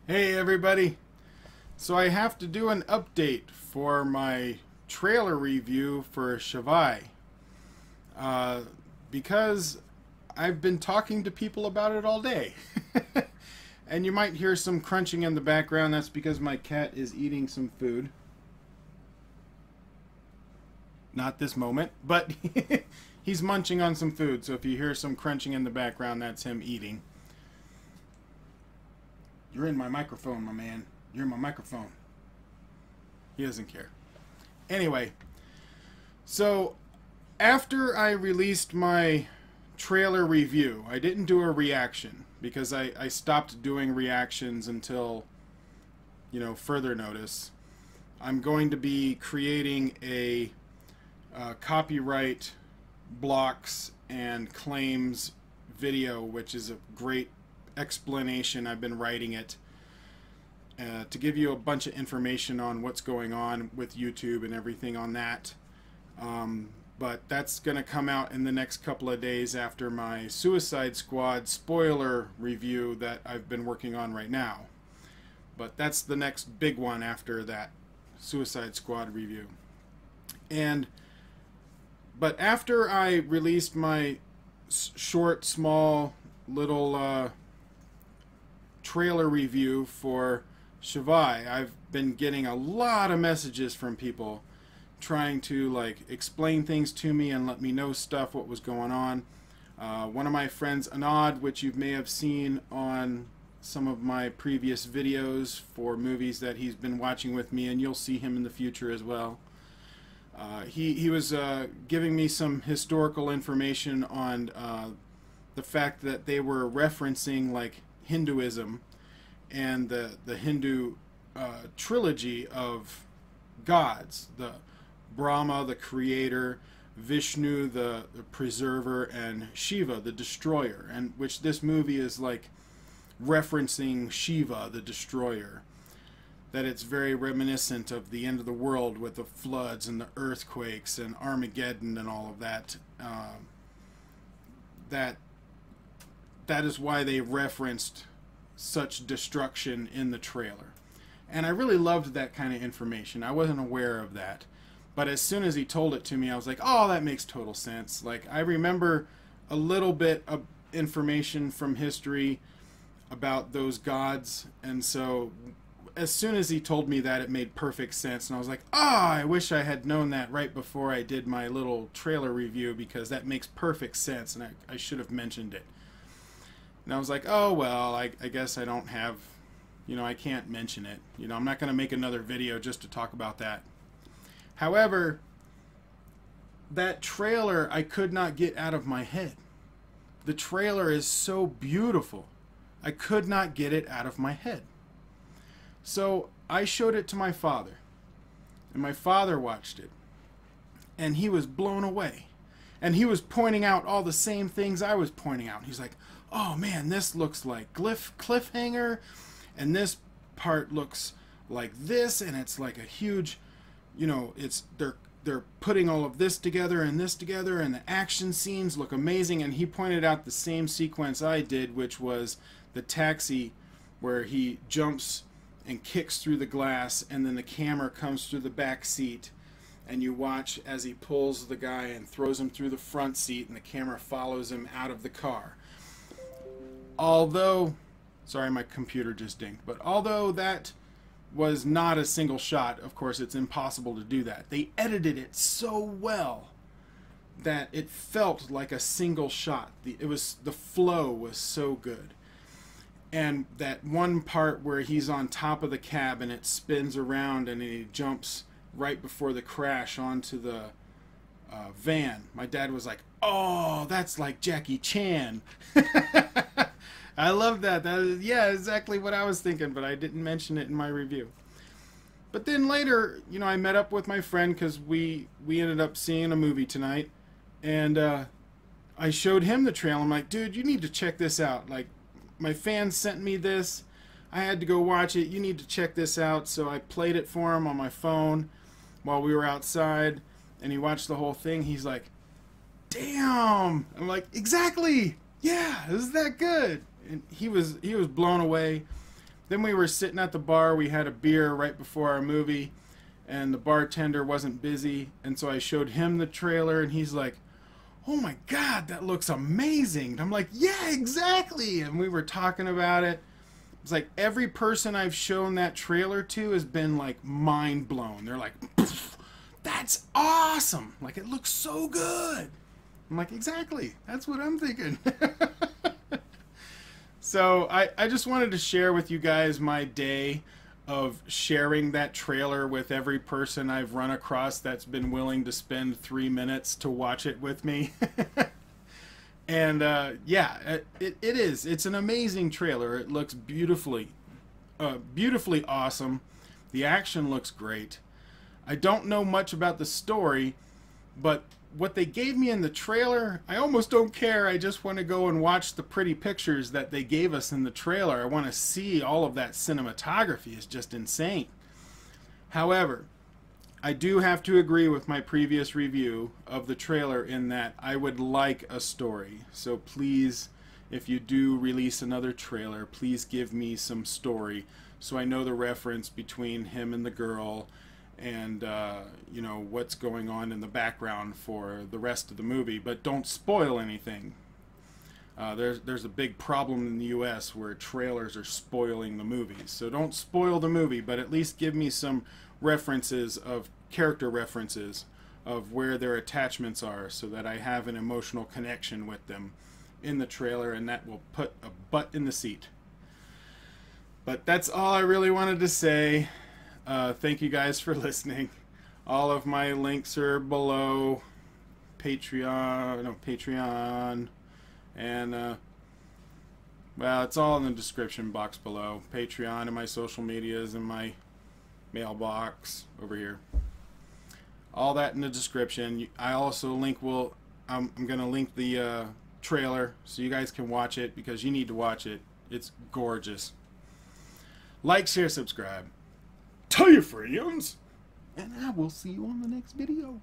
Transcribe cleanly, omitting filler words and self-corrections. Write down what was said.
Hey everybody! So I have to do an update for my trailer review for Shivaay uh, because I've been talking to people about it all day. And you might hear some crunching in the background. That's because my cat is eating some food. Not this moment, but he's munching on some food. So if you hear some crunching in the background, that's him eating. You're in my microphone, my man. You're in my microphone. He doesn't care. Anyway, so after I released my trailer review, I didn't do a reaction because I stopped doing reactions until, further notice. I'm going to be creating a copyright blocks and claims video, which is a great explanation. I've been writing it to give you a bunch of information on what's going on with YouTube and everything on that. But that's going to come out in the next couple of days after my Suicide Squad spoiler review that I've been working on right now. But that's the next big one after that Suicide Squad review. But after I released my short, small, little trailer review for Shivaay, I've been getting a lot of messages from people trying to explain things to me and let me know stuff, what was going on. One of my friends, Anad, which you may have seen on some of my previous videos for movies that he's been watching with me, and you'll see him in the future as well. He was giving me some historical information on the fact that they were referencing Hinduism and the Hindu trilogy of gods, the Brahma, the creator, Vishnu, the preserver, and Shiva, the destroyer, and which this movie is referencing Shiva, the destroyer. That it's very reminiscent of the end of the world with the floods and the earthquakes and Armageddon and all of that. That is why they referenced such destruction in the trailer. And I really loved that kind of information. I wasn't aware of that. But as soon as he told it to me, I was like, oh, that makes total sense. I remember a little bit of information from history about those gods, and so as soon as he told me that, it made perfect sense, and I was like, I wish I had known that right before I did my little trailer review, because that makes perfect sense, and I should have mentioned it. And I was like, oh, well, I guess I don't have, I can't mention it. I'm not going to make another video just to talk about that. However, that trailer I could not get out of my head. The trailer is so beautiful. I could not get it out of my head. So I showed it to my father, and my father watched it, and he was blown away. And he was pointing out all the same things I was pointing out. He's like, oh man, this looks like cliffhanger, and this part looks like this, and it's like a huge, they're putting all of this together, and the action scenes look amazing. And he pointed out the same sequence I did, which was the taxi where he jumps and kicks through the glass, and then the camera comes through the back seat, and you watch as he pulls the guy and throws him through the front seat, and the camera follows him out of the car. Although, sorry, my computer just dinged, but although that was not a single shot, of course it's impossible to do that, they edited it so well that it felt like a single shot. The flow was so good. And that one part where he's on top of the cab and it spins around and he jumps right before the crash onto the van. My dad was like, oh, that's like Jackie Chan. I love that. Yeah, exactly what I was thinking, but I didn't mention it in my review. But then later, I met up with my friend because we ended up seeing a movie tonight. And I showed him the trailer. I'm like, dude, you need to check this out. My fans sent me this. I had to go watch it. You need to check this out. So I played it for him on my phone while we were outside, and he watched the whole thing. He's like, damn. I'm like, exactly. Yeah, this is that good. And he was blown away. Then we were sitting at the bar. We had a beer right before our movie, and the bartender wasn't busy, and so I showed him the trailer, and he's like, "Oh my God, that looks amazing." And I'm like, "Yeah, exactly." And we were talking about it. It's like every person I've shown that trailer to has been like mind blown. They're like, "That's awesome. Like, it looks so good." I'm like, "Exactly. That's what I'm thinking." So I just wanted to share with you guys my day of sharing that trailer with every person I've run across that's been willing to spend 3 minutes to watch it with me. And yeah, it is. It's an amazing trailer. It looks beautifully awesome. The action looks great. I don't know much about the story, but what they gave me in the trailer, I almost don't care. I just want to go and watch the pretty pictures that they gave us in the trailer. I want to see all of that cinematography. It's just insane. However, I do have to agree with my previous review of the trailer in that I would like a story. So please, if you do release another trailer, please give me some story so I know the reference between him and the girl, and you know, what's going on in the background for the rest of the movie. But don't spoil anything. There's a big problem in the US where trailers are spoiling the movies. So don't spoil the movie, but at least give me some references, of character references of where their attachments are, so that I have an emotional connection with them in the trailer, and that will put a butt in the seat. But that's all I really wanted to say. Thank you guys for listening. All of my links are below. Patreon, and well, it's all in the description box below. Patreon and my social medias and my mailbox over here. All that in the description. I also I'm going to link the trailer so you guys can watch it, because you need to watch it. It's gorgeous. Like, share, subscribe. Tell your friends, and I will see you on the next video.